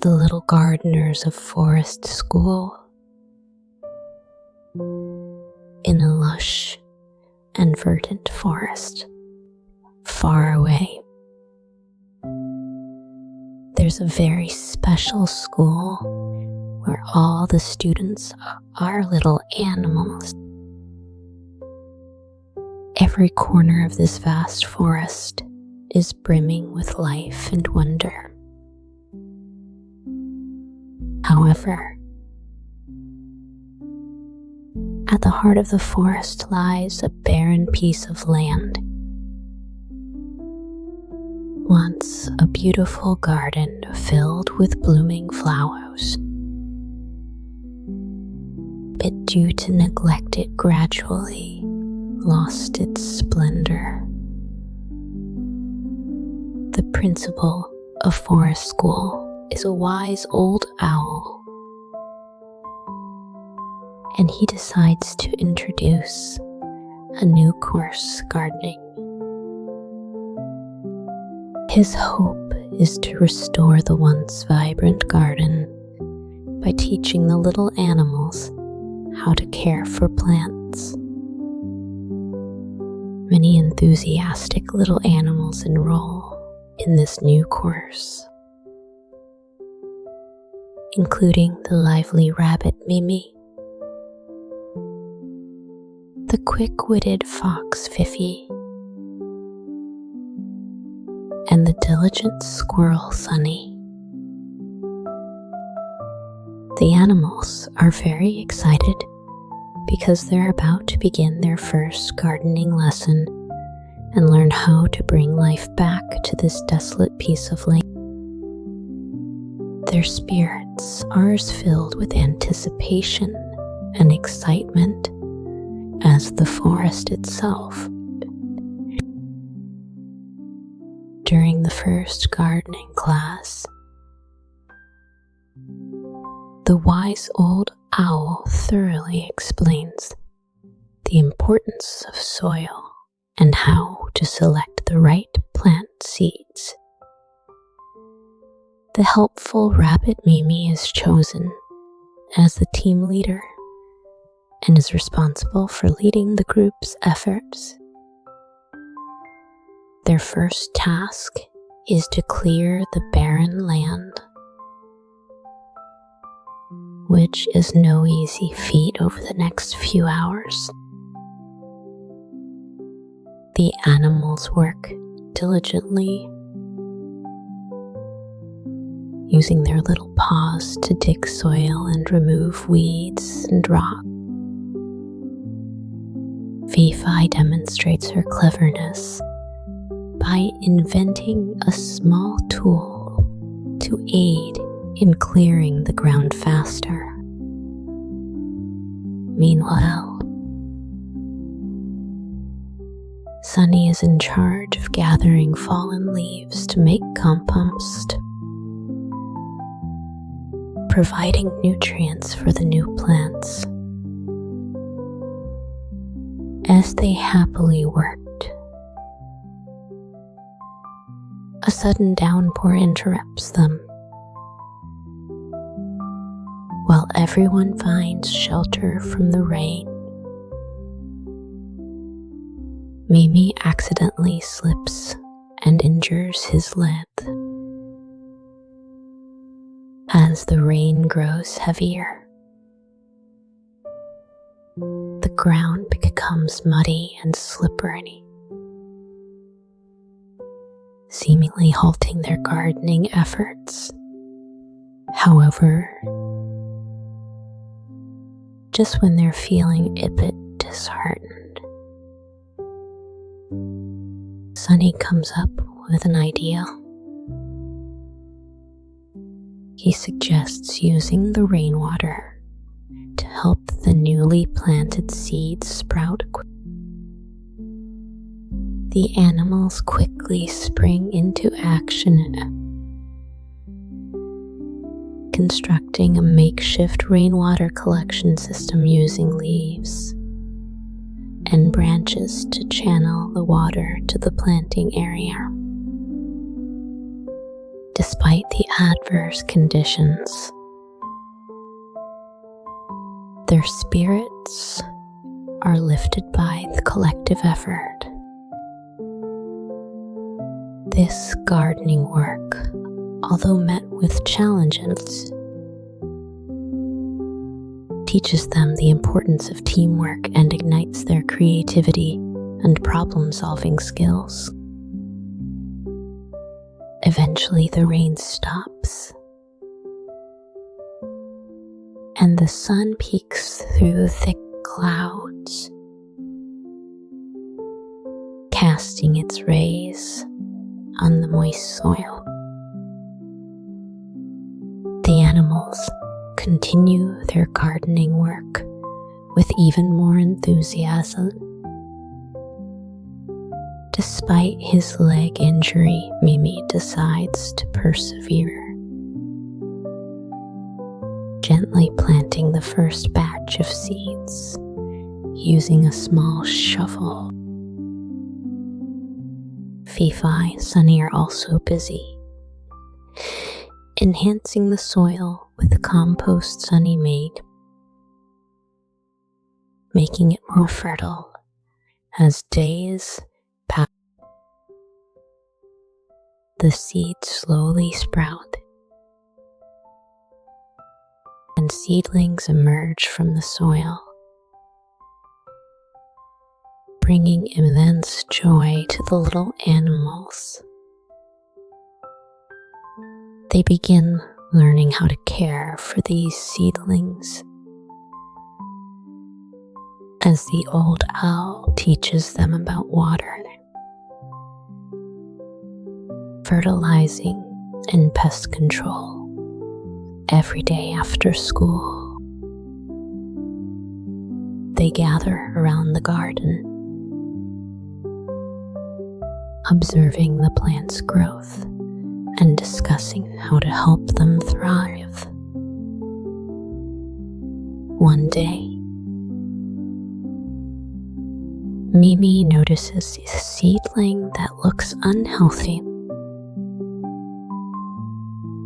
The little gardeners of Forest School, in a lush and verdant forest far away. There's a very special school where all the students are little animals. Every corner of this vast forest is brimming with life and wonder. However, at the heart of the forest lies a barren piece of land. Once a beautiful garden filled with blooming flowers, but due to neglect it gradually lost its splendor. The principal of Forest School is a wise old owl, and he decides to introduce a new course gardening. His hope is to restore the once vibrant garden by teaching the little animals how to care for plants. Many enthusiastic little animals enroll in this new course, including the lively rabbit Mimi, the quick-witted fox Fifi, and the diligent squirrel Sunny. The animals are very excited because they're about to begin their first gardening lesson and learn how to bring life back to this desolate piece of land. Their spirits are as filled with anticipation and excitement as the forest itself. During the first gardening class, the wise old owl thoroughly explains the importance of soil and how to select the right plant seeds. The helpful rabbit Mimi is chosen as the team leader and is responsible for leading the group's efforts. Their first task is to clear the barren land, which is no easy feat over the next few hours. The animals work diligently, using their little paws to dig soil and remove weeds and rock. Fifi demonstrates her cleverness by inventing a small tool to aid in clearing the ground faster. Meanwhile, Sunny is in charge of gathering fallen leaves to make compost, providing nutrients for the new plants. As they happily worked, a sudden downpour interrupts them. While everyone finds shelter from the rain, Mimi accidentally slips and injures his leg. As the rain grows heavier, the ground becomes muddy and slippery, seemingly halting their gardening efforts. However, just when they're feeling a bit disheartened, Sunny comes up with an idea. He suggests using the rainwater to help the newly planted seeds sprout. The animals quickly spring into action, constructing a makeshift rainwater collection system using leaves and branches to channel the water to the planting area. despite the adverse conditions. Their spirits are lifted by the collective effort. This gardening work, although met with challenges, teaches them the importance of teamwork and ignites their creativity and problem-solving skills. Eventually, the rain stops, and the sun peeks through the thick clouds, casting its rays on the moist soil. The animals continue their gardening work with even more enthusiasm. Despite his leg injury, Mimi decides to persevere, gently planting the first batch of seeds using a small shovel. Fifi and Sunny are also busy, enhancing the soil with the compost Sunny made, making it more fertile as days pass. The seeds slowly sprout, and seedlings emerge from the soil, bringing immense joy to the little animals. They begin learning how to care for these seedlings, as the old owl teaches them about water, fertilizing, and pest control every day after school. They gather around the garden, observing the plant's growth and discussing how to help them thrive. One day, Mimi notices a seedling that looks unhealthy,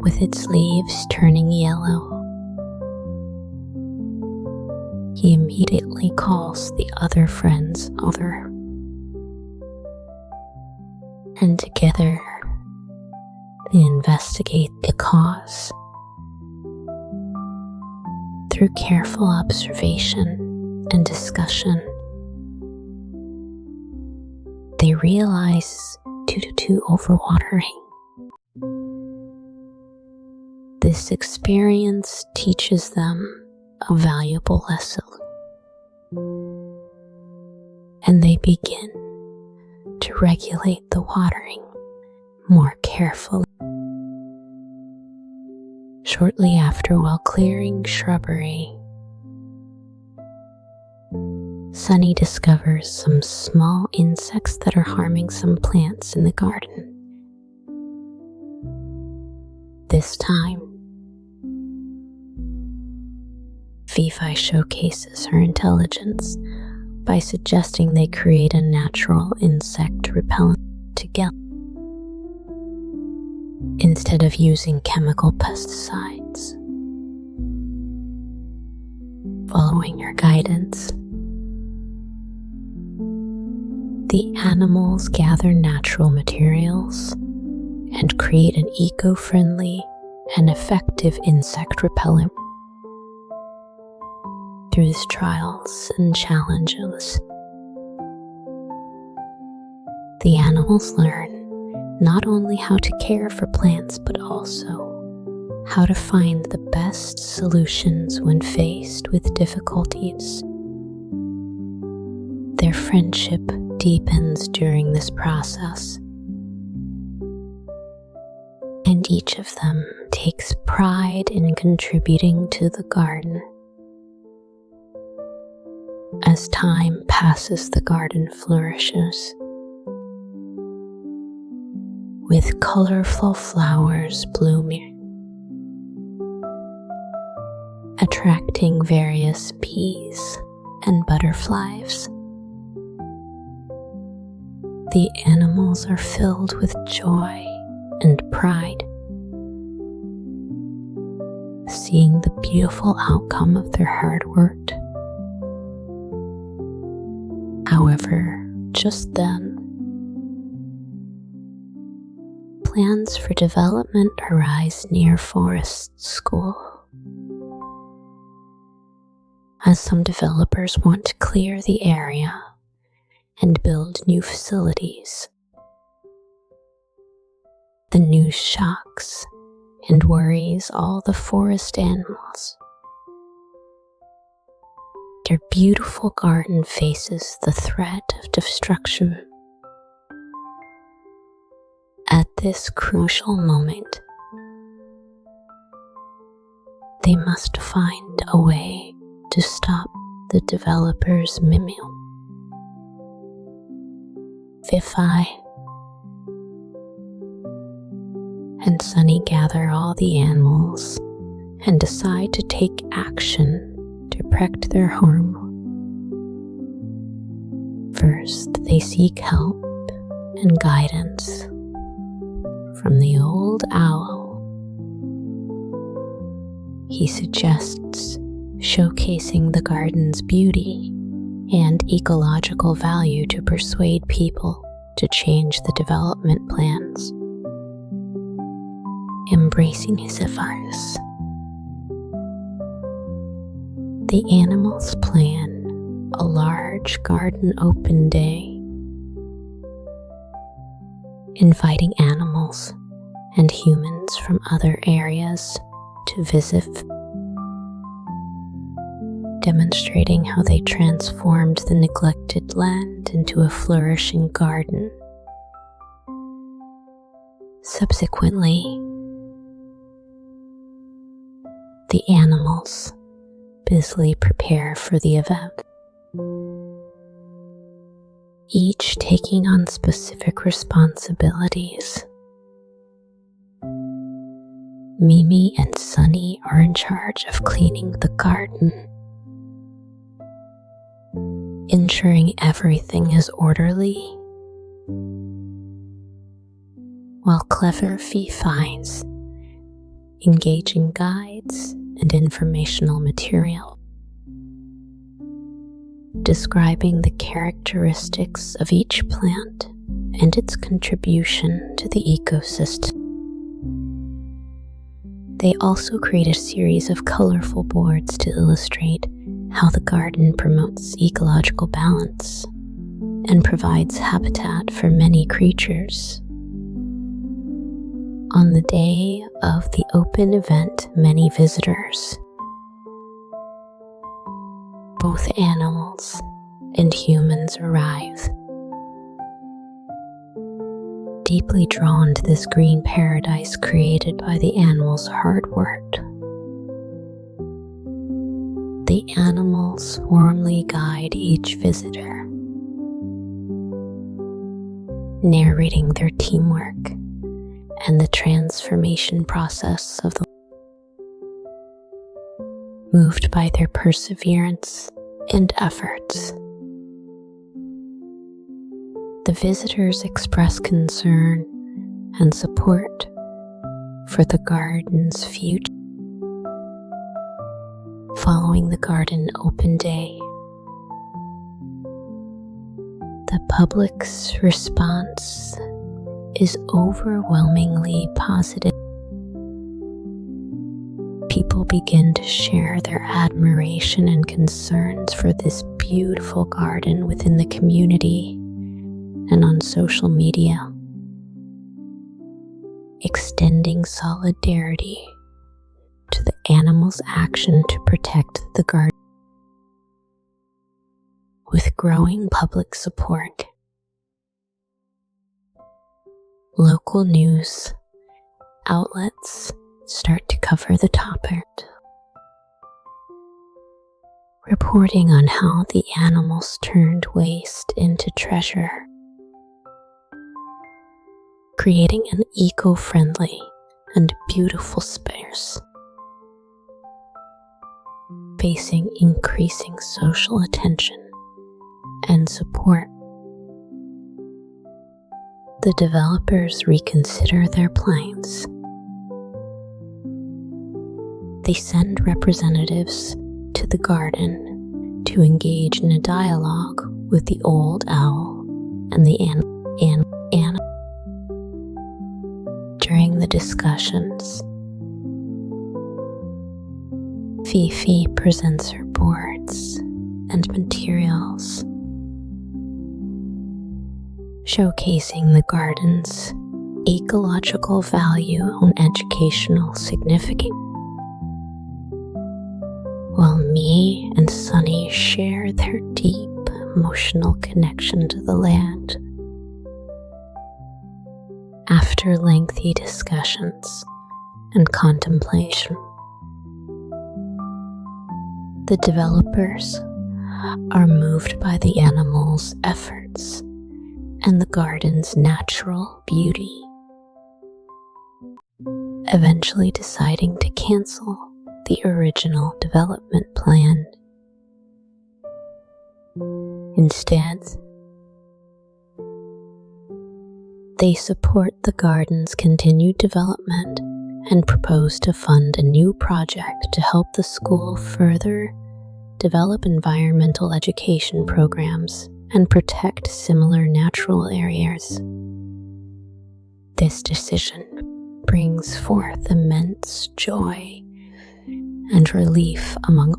with its leaves turning yellow. He immediately calls the other friends over, and together they investigate the cause. Through careful observation and discussion, they realize due to overwatering. This experience teaches them a valuable lesson, and they begin to regulate the watering more carefully. Shortly after, while clearing shrubbery, Sunny discovers some small insects that are harming some plants in the garden. This time, Fifi showcases her intelligence by suggesting they create a natural insect repellent together, instead of using chemical pesticides. Following her guidance, the animals gather natural materials and create an eco-friendly and effective insect repellent. Through these trials and challenges, the animals learn not only how to care for plants, but also how to find the best solutions when faced with difficulties. Their friendship deepens during this process, and each of them takes pride in contributing to the garden. As time passes, the garden flourishes, with colorful flowers blooming, attracting various bees and butterflies. The animals are filled with joy and pride beautiful outcome of their hard work. However, just then, plans for development arise near Forest School, as some developers want to clear the area and build new facilities. The news shocks and worries all the forest animals. Their beautiful garden faces the threat of destruction. At this crucial moment, they must find a way to stop the developer's mimule. Fifi and Sunny gather all the animals and decide to take action to protect their home. First, they seek help and guidance from the old owl. He suggests showcasing the garden's beauty and ecological value to persuade people to change the development plans. Embracing his advice, the animals plan a large garden open day, inviting animals and humans from other areas to visit, demonstrating how they transformed the neglected land into a flourishing garden. Subsequently, the animals busily prepare for the event, each taking on specific responsibilities. Mimi and Sunny are in charge of cleaning the garden, ensuring everything is orderly, while clever Fee finds engaging guides and informational material describing the characteristics of each plant and its contribution to the ecosystem. They also create a series of colorful boards to illustrate how the garden promotes ecological balance and provides habitat for many creatures. On the day of the open event, many visitors, both animals and humans, arrive, deeply drawn to this green paradise created by the animals' hard work. The animals warmly guide each visitor, narrating their teamwork and the transformation process of the moved by their perseverance and efforts. The visitors express concern and support for the garden's future. Following the garden open day, the public's response is overwhelmingly positive. People begin to share their admiration and concerns for this beautiful garden within the community and on social media, extending solidarity to the animals' action to protect the garden. With growing public support, local news outlets start to cover the topic, reporting on how the animals turned waste into treasure, creating an eco-friendly and beautiful space, facing increasing social attention and support. The developers reconsider their plans, They send representatives to the garden to engage in a dialogue with the old owl and the animal. During the discussions, Fifi presents her boards and materials, showcasing the garden's ecological value and educational significance, while Me and Sunny share their deep emotional connection to the land. After lengthy discussions and contemplation, the developers are moved by the animals' efforts and the garden's natural beauty, eventually deciding to cancel the original development plan. Instead, they support the garden's continued development and propose to fund a new project to help the school further develop environmental education programs and protect similar natural areas. This decision brings forth immense joy and relief among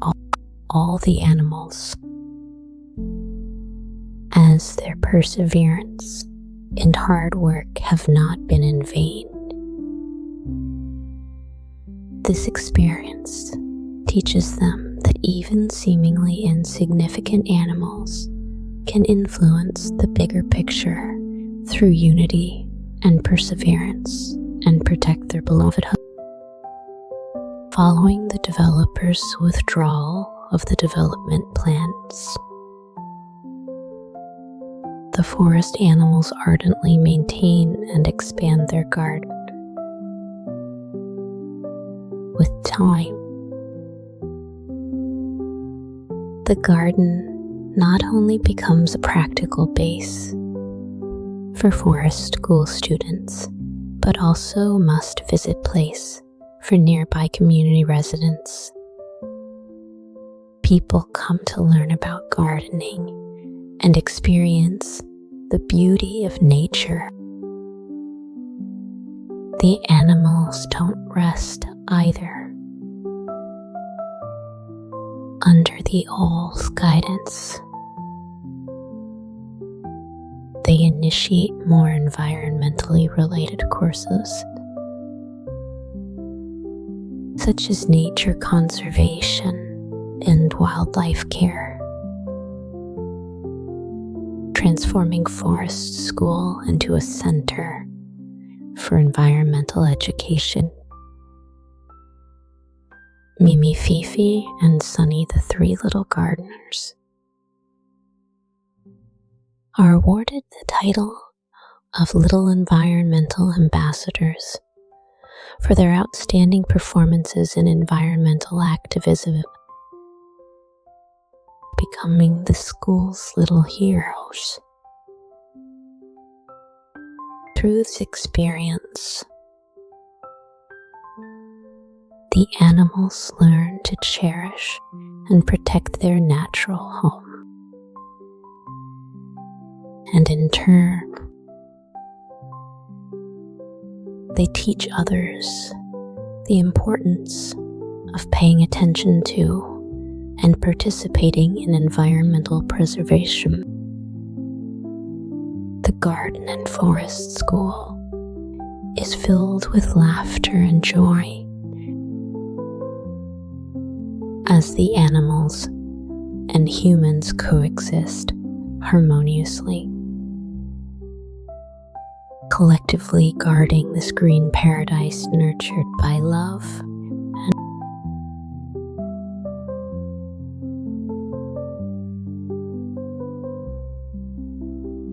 all the animals, as their perseverance and hard work have not been in vain. This experience teaches them that even seemingly insignificant animals can influence the bigger picture through unity and perseverance and protect their beloved home. Following the developers' withdrawal of the development plans, the forest animals ardently maintain and expand their garden. With time, the garden not only becomes a practical base for forest school students, but also a must-visit place for nearby community residents. People come to learn about gardening and experience the beauty of nature. The animals don't rest either. Under the owl's guidance, they initiate more environmentally related courses, such as nature conservation and wildlife care, transforming Forest School into a center for environmental education. Mimi, Fifi, and Sunny, the three little gardeners, are awarded the title of Little Environmental Ambassadors for their outstanding performances in environmental activism, becoming the school's little heroes. Through this experience, the animals learn to cherish and protect their natural home. And in turn, they teach others the importance of paying attention to and participating in environmental preservation. The Garden and Forest School is filled with laughter and joy as the animals and humans coexist harmoniously, collectively guarding this green paradise nurtured by love